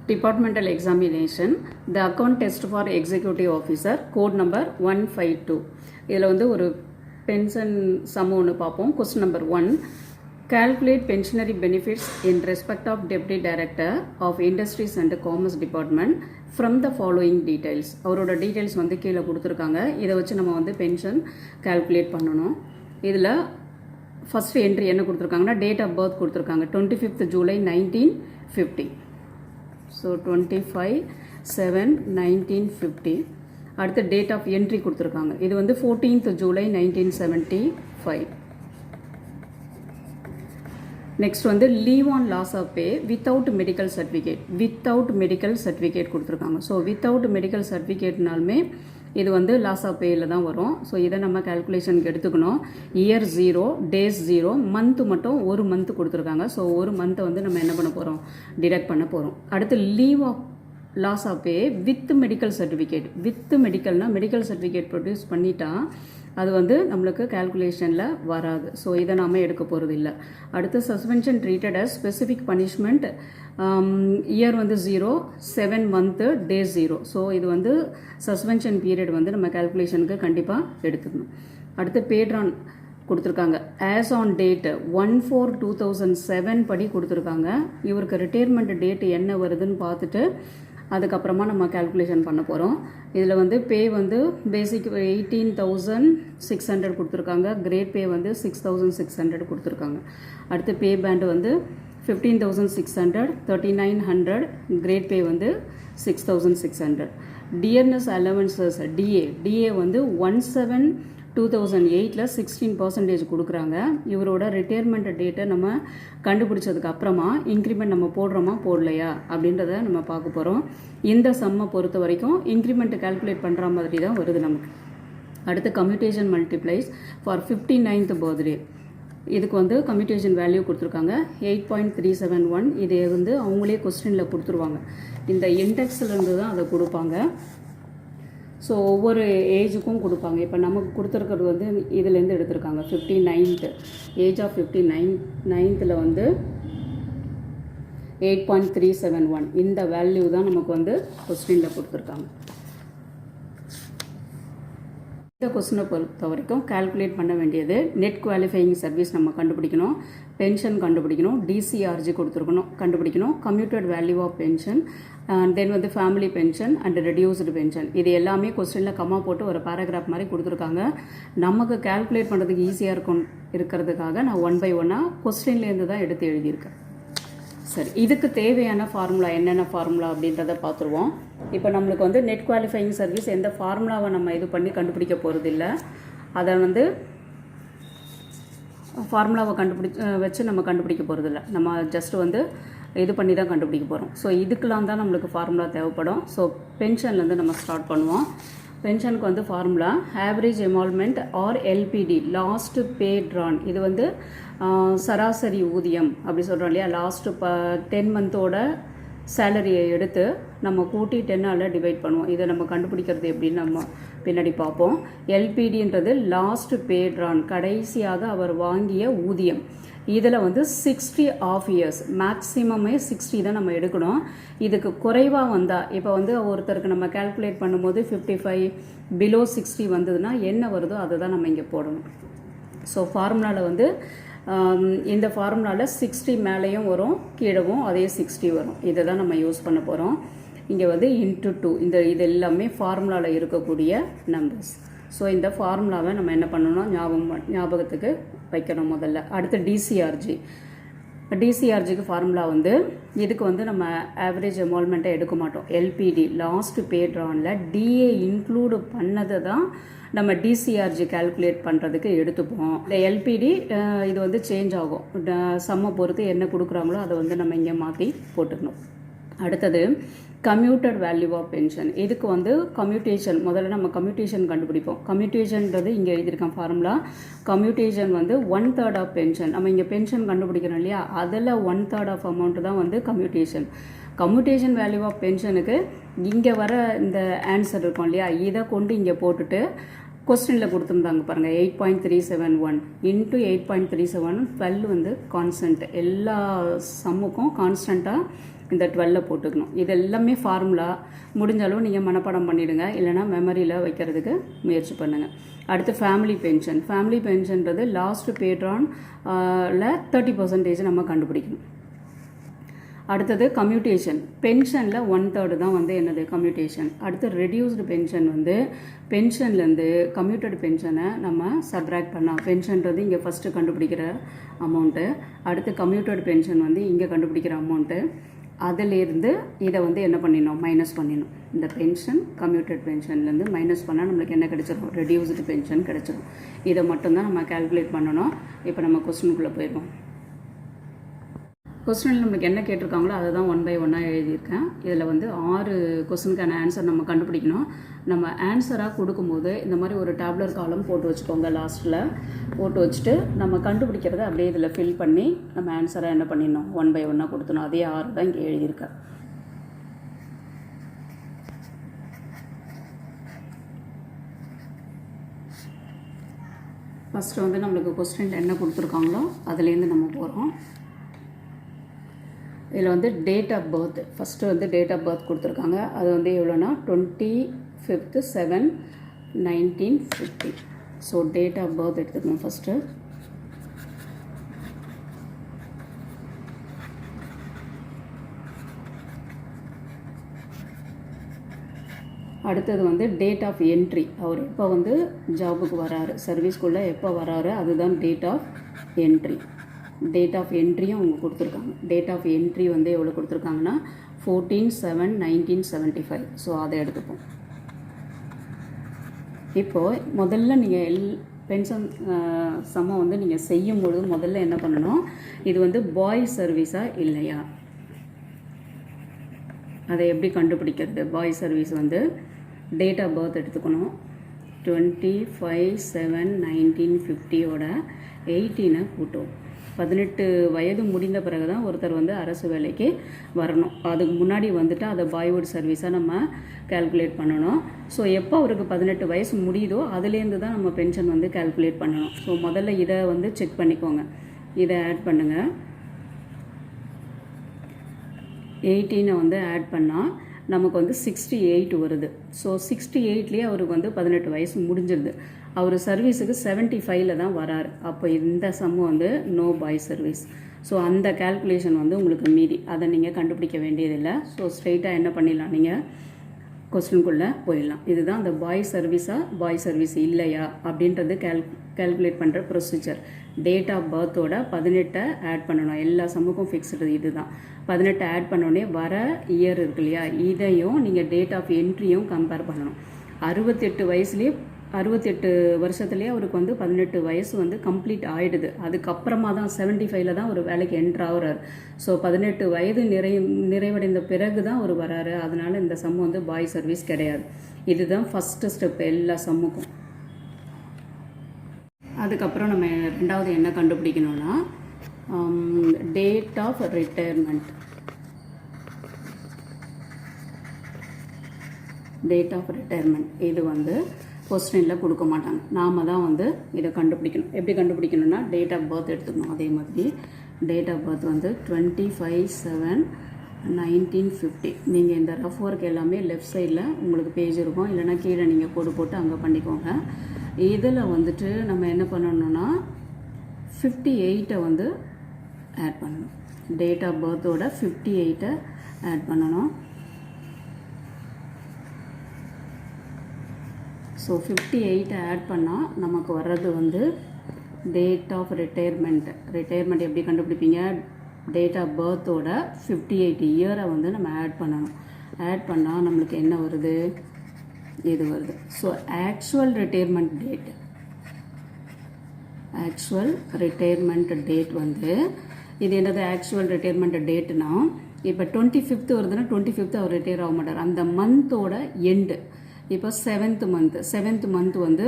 Departmental examination, the account test for executive officer, code number 152. இதில் வந்து ஒரு pension some ஒன்று பார்ப்போம். Question number 1, calculate pensionary benefits in respect of deputy director of industries and commerce department from the following details. அவரோட details வந்து கீழே கொடுத்துருக்காங்க. இதை வச்சு நம்ம வந்து பென்ஷன் கால்குலேட் பண்ணணும். இதில் ஃபஸ்ட் என்ட்ரி என்ன கொடுத்துருக்காங்கன்னா டேட் ஆஃப் பர்த் கொடுத்துருக்காங்க 25th July 1950. ஸோ 25/7/1950. அடுத்த டேட் ஆஃப் என்ட்ரி கொடுத்துருக்காங்க. இது வந்து 14th July 1975. நெக்ஸ்ட் வந்து leave on loss of pay without medical certificate கொடுத்துருக்காங்க. ஸோ வித்தவுட் மெடிக்கல் சர்டிஃபிகேட்னாலுமே இது வந்து லாஸ் ஆஃப் பேயில் தான் வரும். ஸோ இதை நம்ம கால்குலேஷனுக்கு எடுத்துக்கணும். இயர் 0, டேஸ் 0, மந்த்து மட்டும் ஒரு மந்த் கொடுத்துருக்காங்க. ஸோ ஒரு மந்த்தை வந்து நம்ம என்ன பண்ண போகிறோம், டிடக்ட் பண்ண போகிறோம். அடுத்து leave of loss of pay with medical certificate. With மெடிக்கல்னால் மெடிக்கல் சர்டிஃபிகேட் ப்ரொடியூஸ் பண்ணிட்டா அது வந்து நம்மளுக்கு கால்குலேஷனில் வராது. ஸோ இதை நாம் எடுக்க போகிறது இல்லை. அடுத்து suspension treated as specific punishment, year வந்து 0, 7 மந்த்து, டேஸ் 0. ஸோ இது வந்து சஸ்பென்ஷன் பீரியட் வந்து நம்ம கால்குலேஷனுக்கு கண்டிப்பாக எடுத்துக்கணும். அடுத்து பேட்ரான் கொடுத்துருக்காங்க. ஆஸ் ஆன் டேட் 1/4/2007 படி கொடுத்துருக்காங்க. இவருக்கு ரிட்டையர்மெண்ட் டேட் என்ன வருதுன்னு பார்த்துட்டு அதுக்கப்புறமா நம்ம கால்குலேஷன் பண்ண போகிறோம். இதில் வந்து பே வந்து பேசிக் 18,600 கொடுத்துருக்காங்க. கிரேட் பே வந்து 6,600 கொடுத்துருக்காங்க. அடுத்து பே பேண்ட் வந்து 15,600, 3,900. கிரேட் பே வந்து 6,600. டியர்னஸ் அலவன்சஸ் டிஏ வந்து 1/7/2008 16% கொடுக்குறாங்க. இவரோட ரிட்டையர்மெண்ட் டேட்டை நம்ம கண்டுபிடிச்சதுக்கு அப்புறமா இன்க்ரிமெண்ட் நம்ம போடுறோமா போடலையா அப்படின்றத நம்ம பார்க்க போகிறோம். இந்த சம்மை பொறுத்த வரைக்கும் இன்க்ரிமெண்ட் கால்குலேட் பண்ணுற மாதிரி தான் வருது நமக்கு. அடுத்து commutation multiplies for 59th birthday. இதுக்கு வந்து கம்யூட்டேஷன் வேல்யூ கொடுத்துருக்காங்க 8.371. இதை வந்து அவங்களே கொஸ்டினில் கொடுத்துருவாங்க. இந்த இண்டெக்ஸ்லேருந்து தான் அதை கொடுப்பாங்க. ஸோ ஒவ்வொரு ஏஜுக்கும் கொடுப்பாங்க. இப்போ நமக்கு கொடுத்துருக்கிறது வந்து இதுலேருந்து எடுத்திருக்காங்க 59th ஏஜ் ஆஃப் 59th வந்து 8.371. இந்த வேல்யூ தான் நமக்கு வந்து கொஸ்டினில் கொடுத்துருக்காங்க. இந்த கொஸ்டினை பொறுத்த வரைக்கும் கால்குலேட் பண்ண வேண்டியது நெட் குவாலிஃபையிங் சர்வீஸ் நம்ம கண்டுபிடிக்கணும், பென்ஷன் கண்டுபிடிக்கணும், டிசிஆர்ஜி கொடுத்துருக்கணும் கண்டுபிடிக்கணும், கம்யூட்டட் வேல்யூ ஆஃப் பென்ஷன், தென் வந்து family pension and reduced pension. இது எல்லாமே கொஸ்டினில் கம்மா போட்டு ஒரு பேராகிராஃப் மாதிரி கொடுத்துருக்காங்க. நமக்கு கால்குலேட் பண்ணுறதுக்கு ஈஸியாக இருக்கிறதுக்காக நான் 1 by 1 கொஸ்டின்லேருந்து தான் எடுத்து எழுதியிருக்கேன். சரி, இதுக்கு தேவையான ஃபார்முலா என்னென்ன ஃபார்முலா அப்படின்றத பார்த்துருவோம். இப்போ நம்மளுக்கு வந்து நெட் குவாலிஃபையிங் சர்வீஸ் எந்த ஃபார்முலாவை நம்ம இது பண்ணி கண்டுபிடிக்க போகிறது இல்லை. அதை வந்து ஃபார்முலாவை வச்சு நம்ம கண்டுபிடிக்க போகிறது இல்லை. நம்ம ஜஸ்ட் வந்து இது பண்ணி தான் கண்டுபிடிக்க போகிறோம். ஸோ இதுக்கெலாம் தான் நம்மளுக்கு ஃபார்முலா தேவைப்படும். ஸோ பென்ஷன்லேருந்து நம்ம ஸ்டார்ட் பண்ணுவோம். பென்ஷனுக்கு வந்து formula average emolument or LPD, last pay drawn. இது வந்து சராசரி ஊதியம் அப்படி சொல்கிறோம் இல்லையா. லாஸ்ட்டு 10 மந்தோட சேலரியை எடுத்து நம்ம கூட்டி 10ஆல் டிவைட் பண்ணுவோம். இதை நம்ம கண்டுபிடிக்கிறது எப்படின்னு நம்ம பின்னாடி பார்ப்போம். எல்பிடின்றது லாஸ்ட் பே ட்ரான், கடைசியாக அவர் வாங்கிய ஊதியம். இதில் வந்து 60 ஆஃப் இயர்ஸ், மேக்ஸிமமே 60 தான் நம்ம எடுக்கணும். இதுக்கு குறைவாக வந்தால், இப்போ வந்து ஒருத்தருக்கு நம்ம கால்குலேட் பண்ணும்போது 55 பிலோ 60 வந்ததுன்னா என்ன வருதோ அதை தான் நம்ம இங்கே போடணும். ஸோ ஃபார்முலாவில் வந்து இந்த ஃபார்முலாவில் 60 மேலேயும் வரும், கீழவும் அதே 60 வரும். இதை தான் நம்ம யூஸ் பண்ண போகிறோம். இங்கே வந்து இன்ட்டு 2, இது எல்லாமே ஃபார்முலாவில் இருக்கக்கூடிய நம்பர்ஸ். ஸோ இந்த ஃபார்முலாவை நம்ம என்ன பண்ணணும், ஞாபகத்துக்கு வைக்கணும் முதல்ல. அடுத்து டிசிஆர்ஜிக்கு ஃபார்முலா வந்து இதுக்கு வந்து நம்ம ஆவரேஜ் எமால்மெண்ட்டை எடுக்க மாட்டோம். எல்பிடி லாஸ்ட் பே ட்ரானில் டிஏ இன்க்ளூடு பண்ணதை தான் நம்ம டிசிஆர்ஜி கால்குலேட் பண்ணுறதுக்கு எடுத்துப்போம். இந்த எல்பிடி இது வந்து சேஞ்ச் ஆகும், சம்மை பொறுத்து என்ன கொடுக்குறாங்களோ அதை வந்து நம்ம இங்கே மாற்றி போட்டுக்கணும். அடுத்தது கம்யூட்டட் வேல்யூ ஆஃப் பென்ஷன். இதுக்கு வந்து கம்யூட்டேஷன், முதல்ல நம்ம கம்யூட்டேஷன் கண்டுபிடிப்போம். கம்யூட்டேஷன்றது இங்கே எழுதியிருக்கேன் ஃபார்முலா. கம்யூட்டேஷன் வந்து 1/3 ஆஃப் பென்ஷன். நம்ம இங்கே பென்ஷன் கண்டுபிடிக்கிறோம் இல்லையா, அதில் 1/3 ஆஃப் அமௌண்ட் தான் வந்து கம்யூட்டேஷன். கம்யூட்டேஷன் வேல்யூ ஆஃப் பென்ஷனுக்கு இங்கே வர இந்த ஆன்சர் இருக்கும் இல்லையா, இதை கொண்டு இங்கே போட்டுட்டு கொஸ்டினில் கொடுத்துருந்தாங்க பாருங்கள் 8.371 இன்ட்டு 8.371 12 வந்து கான்ஸ்டன்ட். எல்லா சம்முக்கும் கான்ஸ்டண்ட்டாக இந்த 12 போட்டுக்கணும். இது எல்லாமே ஃபார்முலா. முடிஞ்சாலும் நீங்கள் மனப்பாடம் பண்ணிவிடுங்க, இல்லைனா மெமரியில் வைக்கிறதுக்கு முயற்சி பண்ணுங்கள். அடுத்து ஃபேமிலி பென்ஷன். ஃபேமிலி பென்ஷன்றது லாஸ்ட் பேட்ரானில் 30% நம்ம கண்டுபிடிக்கணும். அடுத்தது கம்யூட்டேஷன். பென்ஷனில் 1/3 தான் வந்து என்னது கம்யூட்டேஷன். அடுத்து ரெடியூஸ்டு பென்ஷன் வந்து பென்ஷன்லேருந்து கம்யூட்டட் பென்ஷனை நம்ம சப்ராக்ட் பண்ணோம். பென்ஷன்றது இங்கே ஃபஸ்ட்டு கண்டுபிடிக்கிற அமௌண்ட்டு, அடுத்து கம்யூட்டட் பென்ஷன் வந்து இங்கே கண்டுபிடிக்கிற அமௌண்ட்டு. அதிலேருந்து இதை வந்து என்ன பண்ணிடணும், மைனஸ் பண்ணிடணும். இந்த பென்ஷன் கம்யூட்டட் பென்ஷன்லேருந்து மைனஸ் பண்ணால் நம்மளுக்கு என்ன கிடைச்சிரும், ரெடியூஸ்டு பென்ஷன் கிடைச்சிரும். இதை மட்டும்தான் நம்ம கால்குலேட் பண்ணணும். இப்போ நம்ம கொஸ்டினுக்குள்ளே போயிடுவோம். கொஸ்டினில் நம்மளுக்கு என்ன கேட்டிருக்காங்களோ அதை தான் 1 by 1 எழுதியிருக்கேன். இதில் வந்து 6 கொஸ்டினுக்கான ஆன்சர் நம்ம கண்டுபிடிக்கணும். நம்ம ஆன்சராக கொடுக்கும்போது இந்த மாதிரி ஒரு டேப்லர் காலம் போட்டு வச்சுக்கோங்க. லாஸ்ட்டில் போட்டு வச்சுட்டு நம்ம கண்டுபிடிக்கிறத அப்படியே இதில் ஃபில் பண்ணி நம்ம ஆன்சராக என்ன பண்ணிடணும், 1 by 1 கொடுத்தணும். அதே 6 தான் இங்கே எழுதியிருக்கேன். ஃபஸ்ட்டு வந்து நம்மளுக்கு கொஸ்டினில் என்ன கொடுத்துருக்காங்களோ அதுலேருந்து நம்ம போகிறோம். இதில் வந்து டேட் ஆஃப் பர்த், ஃபஸ்ட்டு வந்து டேட் ஆஃப் பர்த் கொடுத்துருக்காங்க. அது வந்து எவ்வளோனா 25/7/1950. ஸோ டேட் ஆஃப் பர்த் எடுத்துக்கணும் ஃபஸ்ட்டு. அடுத்தது வந்து டேட் ஆஃப் என்ட்ரி. அவர் எப்போ வந்து ஜாபுக்கு வராரு, சர்வீஸ்குள்ளே எப்போ வராரு, அதுதான் date of entry. Date of என்ட்ரியும் அவங்க கொடுத்துருக்காங்க. டேட் ஆஃப் என்ட்ரி வந்து எவ்வளோ கொடுத்துருக்காங்கன்னா 14/7/1975. ஸோ அதை எடுத்துப்போம். இப்போது முதல்ல நீங்கள் பென்ஷன் சம்மை வந்து நீங்கள் செய்யும்பொழுது முதல்ல என்ன பண்ணணும், இது வந்து பாய் சர்வீஸாக இல்லையா, அதை எப்படி கண்டுபிடிக்கிறது. பாய் சர்வீஸ் வந்து டேட் ஆஃப் பர்த் எடுத்துக்கணும். 25/7/1950 18 கூட்டும். 18 வயது முடிந்த பிறகு தான் ஒருத்தர் வந்து அரசு வேலைக்கு வரணும். அதுக்கு முன்னாடி வந்துட்டு அதை பாய்வுட் சர்வீஸாக நம்ம கால்குலேட் பண்ணணும். ஸோ எப்போ அவருக்கு 18 வயசு முடியுதோ அதுலேருந்து தான் நம்ம பென்ஷன் வந்து கால்குலேட் பண்ணணும். ஸோ முதல்ல இதை வந்து செக் பண்ணிக்கோங்க. இதை ஆட் பண்ணுங்கள். 18 வந்து ஆட் பண்ணால் நமக்கு வந்து 68 வருது. ஸோ 68லேயே அவருக்கு வந்து 18 வயசு முடிஞ்சிருது. அவர் சர்வீஸுக்கு 75ல் தான் வராரு. அப்போ இந்த சம்மு வந்து நோ பாய் சர்வீஸ். ஸோ அந்த கால்குலேஷன் வந்து உங்களுக்கு மீதி, அதை நீங்கள் கண்டுபிடிக்க வேண்டியதில்லை. ஸோ ஸ்ட்ரெயிட்டாக என்ன பண்ணிடலாம், நீங்கள் கொஸ்டினுக்குள்ளே போயிடலாம். இதுதான் அந்த பாய் சர்வீஸாக பாய் சர்வீஸ் இல்லையா அப்படின்றது கால்குலேட் பண்ணுற ப்ரொசீஜர். டேட் ஆஃப் பர்த்தோட 18 ஆட் பண்ணணும். எல்லா சம்முக்கும் ஃபிக்ஸ்டு இது தான். 18 ஆட் பண்ணோடனே வர இயர் இருக்கு இல்லையா, இதையும் நீங்கள் டேட் ஆஃப் என்ட்ரியும் கம்பேர் பண்ணணும். 68 வருஷத்துலேயே அவருக்கு வந்து 18 வயசு வந்து கம்ப்ளீட் ஆகிடுது. அதுக்கப்புறமா தான் 75ல் தான் ஒரு வேலைக்கு என்ட்ரு ஆகுறாரு. ஸோ 18 வயது நிறைவடைந்த பிறகு தான் அவர் வராரு. அதனால் இந்த சம் வந்து பாய் சர்வீஸ் கிடையாது. இதுதான் ஃபஸ்ட்டு ஸ்டெப் எல்லா சம்முக்கும். அதுக்கப்புறம் நம்ம ரெண்டாவது என்ன கண்டுபிடிக்கணும்னா date of retirement. Date of retirement இது வந்து கொஸ்டினில் கொடுக்க மாட்டாங்க. நாம் தான் வந்து இதை கண்டுபிடிக்கணும். எப்படி கண்டுபிடிக்கணும்னா டேட் ஆஃப் பர்த் எடுத்துக்கணும். அதே மாதிரி டேட் ஆஃப் பர்த் வந்து 25/7/1950. நீங்கள் இந்த ரஃப் ஒர்க் எல்லாமே லெஃப்ட் சைடில் உங்களுக்கு பேஜ் இருக்கும், இல்லைனா கீழே நீங்கள் கோடு போட்டு அங்கே பண்ணிக்கோங்க. இதில் வந்துட்டு நம்ம என்ன பண்ணணும்னா 58 வந்து ஆட் பண்ணணும். டேட் ஆஃப் பர்த்தோட 58 ஆட் பண்ணணும். ஸோ 58 ஆட் பண்ணால் நமக்கு வர்றது வந்து டேட் ஆஃப் ரிட்டையர்மெண்ட். ரிட்டையர்மெண்ட் எப்படி கண்டுபிடிப்பீங்க, டேட் ஆஃப் பர்த்தோட 58 இயரை வந்து நம்ம ஆட் பண்ணணும். ஆட் பண்ணால் நம்மளுக்கு என்ன வருது, இது வருது. So actual retirement date, actual retirement date வந்து இது என்னது, ஆக்சுவல் ரிட்டையர்மெண்ட் டேட்னா இப்போ 25th வருதுன்னா 25th அவர் ரிட்டையர் ஆக மாட்டார். அந்த மந்தோட எண்டு. இப்போ 7th மந்த் வந்து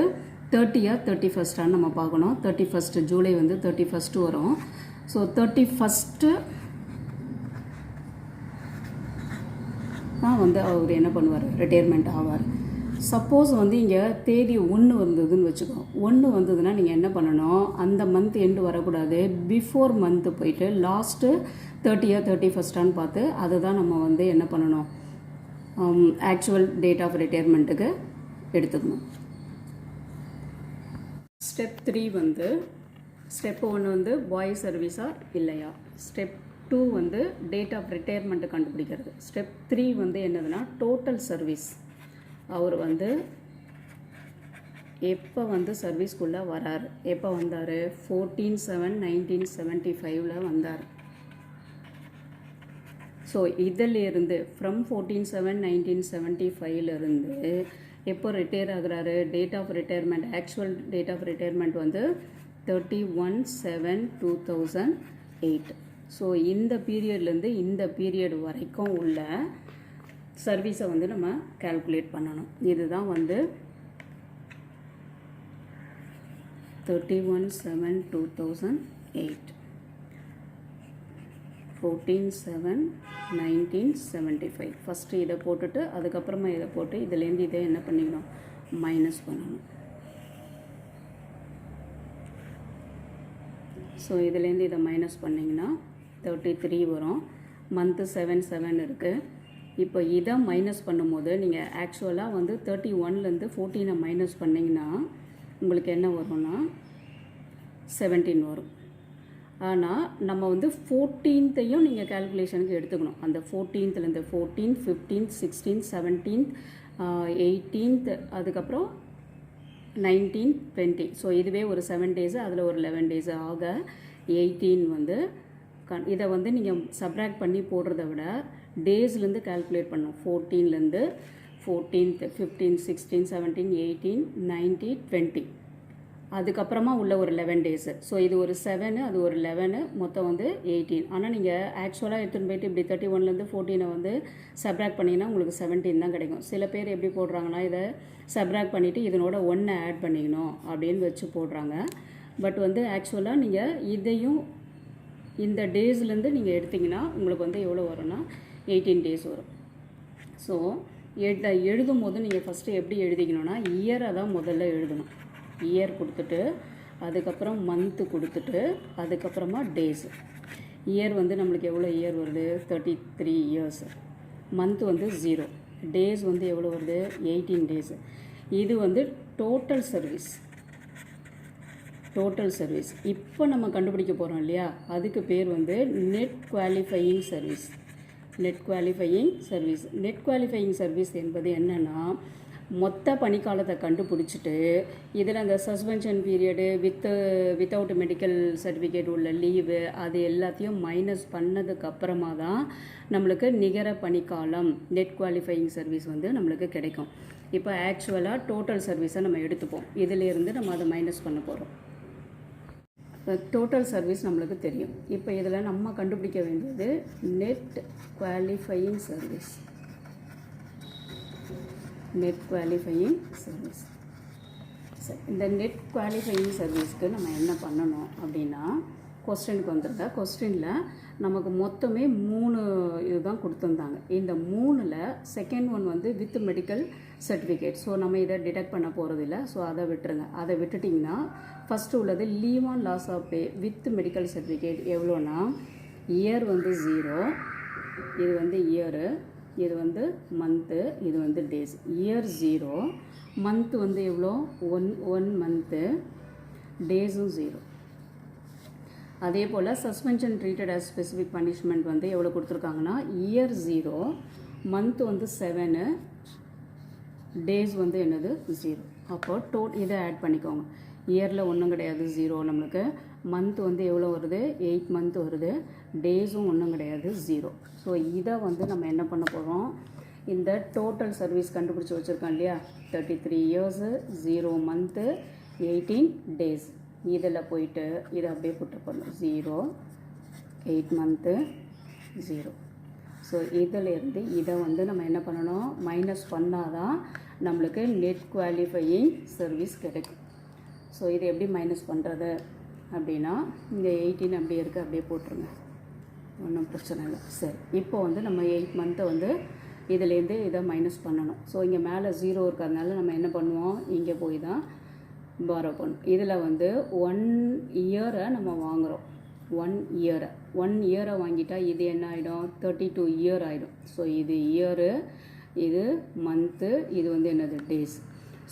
30 31st நம்ம பார்க்கணும். 31st ஜூலை வந்து 31st வரும். ஸோ 31st தான் வந்து அவர் என்ன பண்ணுவார், ரிட்டையர்மெண்ட் ஆவார். சப்போஸ் வந்து இங்கே தேதி 1 வந்ததுன்னு வச்சுக்கோ. 1 வந்ததுன்னா நீங்கள் என்ன பண்ணணும், அந்த மந்த் எண்டு வரக்கூடாது, பிஃபோர் மந்த்து போயிட்டு லாஸ்ட்டு 30th 31st பார்த்து அதை தான் நம்ம வந்து என்ன பண்ணணும், ஆக்சுவல் டேட் ஆஃப் ரிட்டையர்மெண்ட்டுக்கு எடுத்துக்கணும். ஸ்டெப் 3 வந்து ஸ்டெப் 1 வந்து பாய் சர்வீஸா இல்லையா, ஸ்டெப் 2 வந்து டேட் ஆஃப் ரிட்டையர்மெண்ட்டு கண்டுபிடிக்கிறது, ஸ்டெப் 3 வந்து என்னதுன்னா டோட்டல் சர்வீஸ். அவர் வந்து எப்போ வந்து சர்வீஸ்குள்ளே வரார், எப்போ வந்தார், 14/7/1975 வந்தார். ஸோ இதிலிருந்து ஃப்ரம் 14/7/1975 எப்போ ரிட்டையர் ஆகுறாரு, date of retirement actual date of retirement வந்து 31/7/2008. ஸோ இந்த பீரியட்லேருந்து இந்த பீரியட் வரைக்கும் உள்ள சர்வீஸை வந்து நம்ம கால்குலேட் பண்ணணும். இதுதான் வந்து 31/7/2008, 14/7/1975. ஃபஸ்ட்டு இதை போட்டுட்டு அதுக்கப்புறமா இதை போட்டு இதுலேருந்து இதை என்ன பண்ணிக்கணும், மைனஸ் பண்ணணும். ஸோ இதுலேருந்து இதை மைனஸ் பண்ணிங்கன்னா 33 வரும். மந்த்து 7/7 இருக்குது. இப்போ இதை மைனஸ் பண்ணும்போது நீங்கள் ஆக்சுவலாக வந்து 31லேருந்து 14 மைனஸ் பண்ணிங்கன்னா உங்களுக்கு என்ன வரும்னா 17 வரும். ஆனால் நம்ம வந்து 14th நீங்கள் கால்குலேஷனுக்கு எடுத்துக்கணும். அந்த 14th 14, 15, 16, 17, 18, அதுக்கப்புறம் 19, 20. ஸோ இதுவே ஒரு 7 days, அதில் ஒரு 11 days ஆக 18 வந்து இதை வந்து நீங்கள் சப்ராக்ட் பண்ணி போடுறத விட டேஸ்லேருந்து கால்குலேட் பண்ணணும். 14லேருந்து 14th, 15, 16, 17, 18, 19, 20, அதுக்கப்புறமா உள்ள ஒரு 11 days. ஸோ இது ஒரு 7, அது ஒரு 11, மொத்தம் வந்து 18. ஆனால் நீங்கள் ஆக்சுவலாக எடுத்துகிட்டு போயிட்டு இப்படி 31லேருந்து 14 வந்து சப்ராக்ட் பண்ணிங்கன்னா உங்களுக்கு 17 தான் கிடைக்கும். சில பேர் எப்படி போடுறாங்கன்னா இதை சப்ராக்ட் பண்ணிவிட்டு இதனோட 1 ஆட் பண்ணிக்கணும் அப்படின்னு வச்சு போடுறாங்க. பட் வந்து ஆக்சுவலாக நீங்கள் இதையும் இந்த டேஸ்லேருந்து நீங்கள் எடுத்திங்கன்னா உங்களுக்கு வந்து எவ்வளோ வரும்னா 18 days வரும். ஸோ எழுதும் போது நீங்கள் ஃபஸ்ட்டு எப்படி எழுதிக்கணும்னா இயரை தான் முதல்ல எழுதணும். இயர் கொடுத்துட்டு அதுக்கப்புறம் மந்த்து கொடுத்துட்டு அதுக்கப்புறமா டேஸ். இயர் வந்து நம்மளுக்கு எவ்வளோ இயர் வருது, 33 years. மந்த்து வந்து 0, டேஸ் வந்து எவ்வளோ வருது, 18 days. இது வந்து டோட்டல் சர்வீஸ். டோட்டல் சர்வீஸ் இப்போ நம்ம கண்டுபிடிக்க போகிறோம் இல்லையா, அதுக்கு பேர் வந்து net qualifying service. Net qualifying service. Net qualifying service என்பது என்னென்னா மொத்த பணிக்காலத்தை கண்டுபிடிச்சிட்டு இதில் அந்த suspension period without medical certificate உள்ள லீவு அது எல்லாத்தையும் மைனஸ் பண்ணதுக்கப்புறமா தான் நம்மளுக்கு நிகர பணிக்காலம் நெட் குவாலிஃபையிங் சர்வீஸ் வந்து நம்மளுக்கு கிடைக்கும். இப்போ ஆக்சுவலாக டோட்டல் சர்வீஸை நம்ம எடுத்துப்போம். இதிலேருந்து நம்ம அதை மைனஸ் பண்ண போகிறோம். டோட்டல் சர்வீஸ் நம்மளுக்கு தெரியும். இப்போ இதில் நம்ம கண்டுபிடிக்க வேண்டியது net qualifying service. Net qualifying service. சரி, இந்த நெட் குவாலிஃபையிங் சர்வீஸ்க்கு நம்ம என்ன பண்ணணும் அப்படின்னா கொஸ்டினுக்கு வந்துருங்க. கொஸ்டினில் நமக்கு மொத்தமே 3 இதுதான் கொடுத்துருந்தாங்க. இந்த 3ல் செகண்ட் ஒன் வந்து வித் மெடிக்கல் சர்டிஃபிகேட். ஸோ நம்ம இதை டிடெக்ட் பண்ண போகிறதில்ல. ஸோ அதை விட்டுருங்க. அதை விட்டுட்டிங்கன்னா ஃபஸ்ட்டு உள்ளது leave on loss of pay with medical certificate எவ்வளோனா இயர் வந்து 0, இது வந்து இயரு, இது வந்து மந்த்து, இது வந்து டேஸ். இயர் 0, மந்த்து வந்து எவ்வளோ 1 மந்த்து, டேஸும் 0. அதே போல் suspension treated as specific punishment வந்து எவ்வளோ கொடுத்துருக்காங்கன்னா இயர் 0, மந்த்து வந்து 7, டேஸ் வந்து என்னது 0. அப்போ இதை ஆட் பண்ணிக்கோங்க. இயரில் ஒன்றும் கிடையாது, 0 நம்மளுக்கு. மந்த் வந்து எவ்வளோ வருது, 8 month வருது. டேஸும் ஒன்றும் கிடையாது, 0. ஸோ இதை வந்து நம்ம என்ன பண்ண போகிறோம், இந்த டோட்டல் சர்வீஸ் கண்டுபிடிச்சி வச்சுருக்கோம் இல்லையா, 33 years, 0 month, 18 days. இதில் போயிட்டு இதை அப்படியே புட்டு பண்ணணும். 0, 8 month, 0. ஸோ இதிலேருந்து இதை வந்து நம்ம என்ன பண்ணணும், மைனஸ் பண்ணால் தான் நம்மளுக்கு நெட் குவாலிஃபையிங் சர்வீஸ் கிடைக்கும். ஸோ இதை எப்படி மைனஸ் பண்ணுறது அப்படின்னா, இந்த 18 அப்படியே இருக்குது, அப்படியே போட்டுருங்க, ஒன்றும் பிரச்சனை இல்லை. சரி, இப்போ வந்து நம்ம 8 month வந்து இதுலேருந்து இதை மைனஸ் பண்ணணும். ஸோ இங்கே மேலே 0 இருக்கிறதுனால நம்ம என்ன பண்ணுவோம், இங்கே போய் தான் பாரோ பண்ணும். இதில் வந்து 1 இயரை நம்ம வாங்குகிறோம். 1 இயரை வாங்கிட்டா இது என்ன ஆகிடும், 32 இயர் ஆகிடும். ஸோ இது இயரு, இது மந்த்து, இது வந்து என்னது டேஸ்.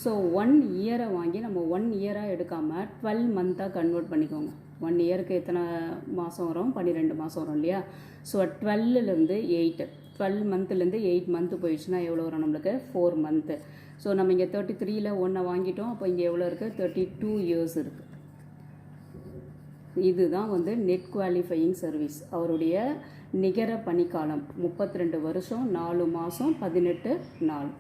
ஸோ 1 இயரை வாங்கி நம்ம 1 இயராக எடுக்காமல் 12 மந்த்தாக கன்வெர்ட் பண்ணிக்கோங்க. 1 இயருக்கு எத்தனை மாதம் வரும், 12 மாதம் வரும் இல்லையா. ஸோ 12லேருந்து 8, 12 மந்த்துலேருந்து 8 மந்த்து போயிடுச்சுன்னா எவ்வளோ வரும் நம்மளுக்கு, 4 மந்த்து. ஸோ நம்ம இங்கே 33ல் 1 வாங்கிட்டோம். அப்போ இங்கே எவ்வளோ இருக்குது, 32 இயர்ஸ் இருக்குது. இதுதான் வந்து நெட் குவாலிஃபையிங் சர்வீஸ். அவருடைய நிகர பணிக்காலம் 32 வருஷம் 4 மாதம் 18 நாள்.